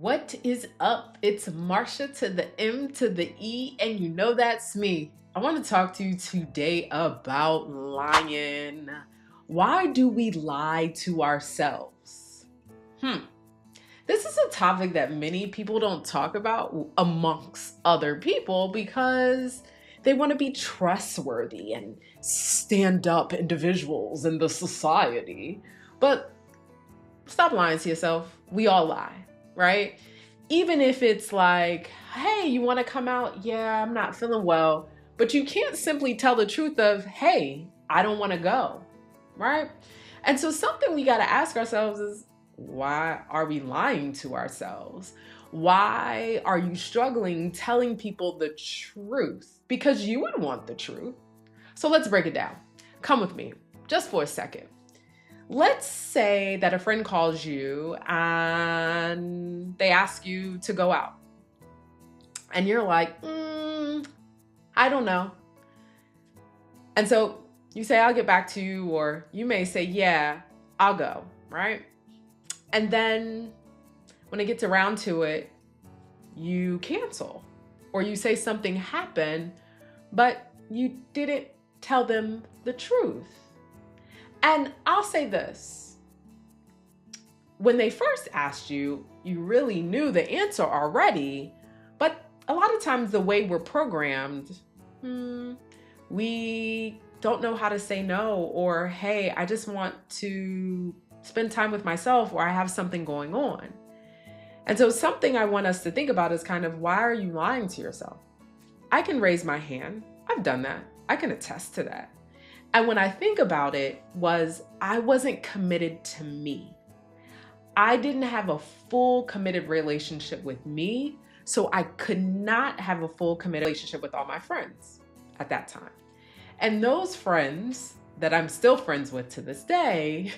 What is up? It's Marsha to the M to the E, and you know that's me. I want to talk to you today about lying. Why do we lie to ourselves? This is a topic that many people don't talk about amongst other people because they want to be trustworthy and stand up individuals in the society. But stop lying to yourself. We all lie, right? Even if it's like, hey, you want to come out? Yeah, I'm not feeling well. But you can't simply tell the truth of, hey, I don't want to go, right? And so something we got to ask ourselves is, why are we lying to ourselves? Why are you struggling telling people the truth? Because you would want the truth. So let's break it down. Come with me just for a second. Let's say that a friend calls you and they ask you to go out. And you're like, I don't know. And so you say, I'll get back to you. Or you may say, yeah, I'll go, right? And then when it gets around to it, you cancel. Or you say something happened, but you didn't tell them the truth. And I'll say this, when they first asked you, you really knew the answer already, but a lot of times the way we're programmed, we don't know how to say no, or, hey, I just want to spend time with myself, or I have something going on. And so something I want us to think about is kind of, why are you lying to yourself? I can raise my hand. I've done that. I can attest to that. And when I think about it, I wasn't committed to me. I didn't have a full committed relationship with me, so I could not have a full committed relationship with all my friends at that time. And those friends that I'm still friends with to this day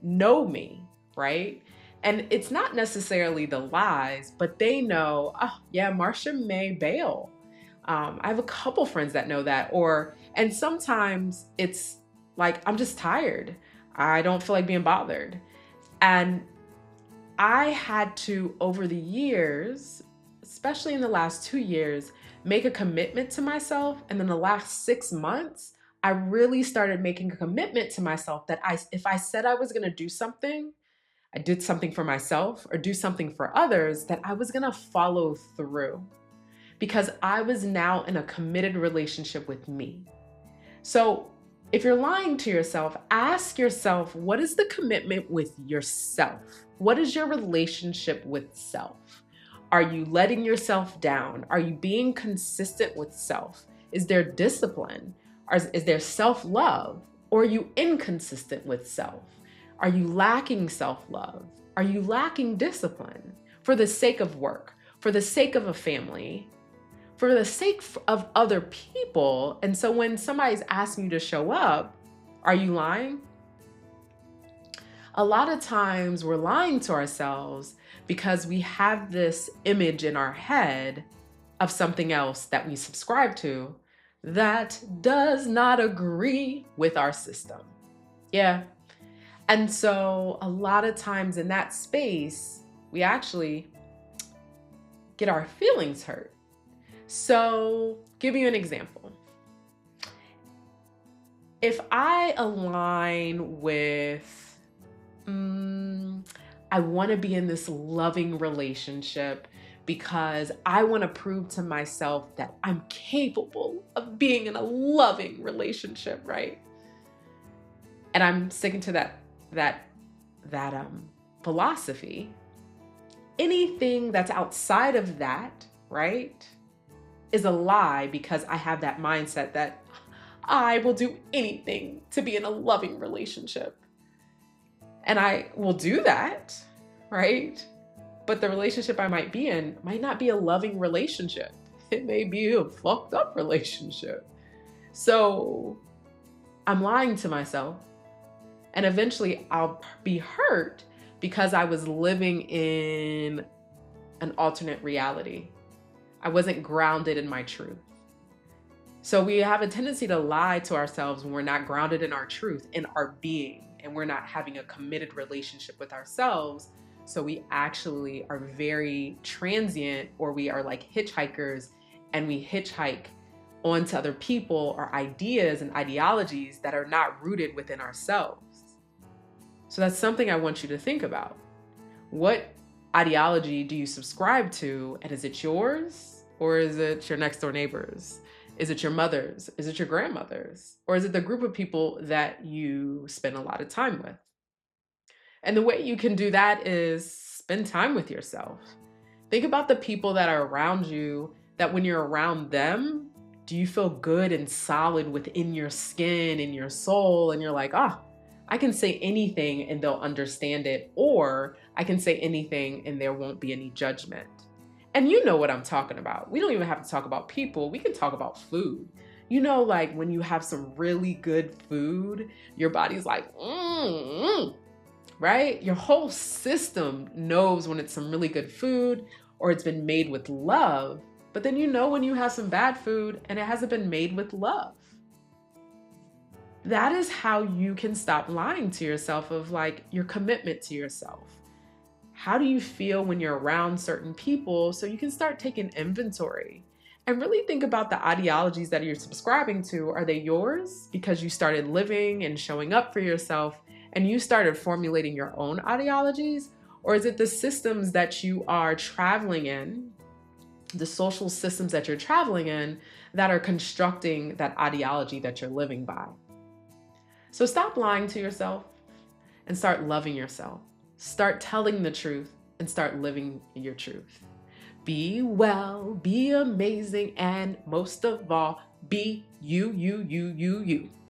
know me, right? And it's not necessarily the lies, but they know, oh yeah, Marsha may bail. I have a couple friends that know that, and sometimes it's like, I'm just tired. I don't feel like being bothered. And I had to, over the years, especially in the last 2 years, make a commitment to myself. And then the last 6 months, I really started making a commitment to myself that if I said I was going to do something, I did something for myself or do something for others, that I was going to follow through. Because I was now in a committed relationship with me. So if you're lying to yourself, ask yourself, what is the commitment with yourself? What is your relationship with self? Are you letting yourself down? Are you being consistent with self? Is there discipline? Is there self-love? Or are you inconsistent with self? Are you lacking self-love? Are you lacking discipline for the sake of work, for the sake of a family, for the sake of other people? And so when somebody's asking you to show up, are you lying? A lot of times we're lying to ourselves because we have this image in our head of something else that we subscribe to that does not agree with our system. Yeah. And so a lot of times in that space, we actually get our feelings hurt. So, give you an example. If I align with, I want to be in this loving relationship because I want to prove to myself that I'm capable of being in a loving relationship, right? And I'm sticking to that philosophy. Anything that's outside of that, right, is a lie, because I have that mindset that I will do anything to be in a loving relationship. And I will do that, right? But the relationship I might be in might not be a loving relationship. It may be a fucked up relationship. So I'm lying to myself. And eventually I'll be hurt because I was living in an alternate reality. I wasn't grounded in my truth. So we have a tendency to lie to ourselves when we're not grounded in our truth, in our being, and we're not having a committed relationship with ourselves, So we actually are very transient, or we are like hitchhikers, and we hitchhike onto other people or ideas and ideologies that are not rooted within ourselves. So that's something I want you to think about. What ideology do you subscribe to, and is it yours, or is it your next door neighbor's? Is it your mother's? Is it your grandmother's? Or is it the group of people that you spend a lot of time with? And the way you can do that is spend time with yourself. Think about the people that are around you, that when you're around them, do you feel good and solid within your skin, in your soul? And you're like, I can say anything and they'll understand it, or I can say anything and there won't be any judgment. And you know what I'm talking about. We don't even have to talk about people. We can talk about food. You know, like when you have some really good food, your body's like, right? Your whole system knows when it's some really good food or it's been made with love. But then you know when you have some bad food and it hasn't been made with love. That is how you can stop lying to yourself of like your commitment to yourself. How do you feel when you're around certain people, so you can start taking inventory and really think about the ideologies that you're subscribing to. Are they yours because you started living and showing up for yourself and you started formulating your own ideologies? Or is it the systems that you are traveling in, the social systems that you're traveling in, that are constructing that ideology that you're living by? So stop lying to yourself and start loving yourself. Start telling the truth and start living your truth. Be well, be amazing, and most of all, be you.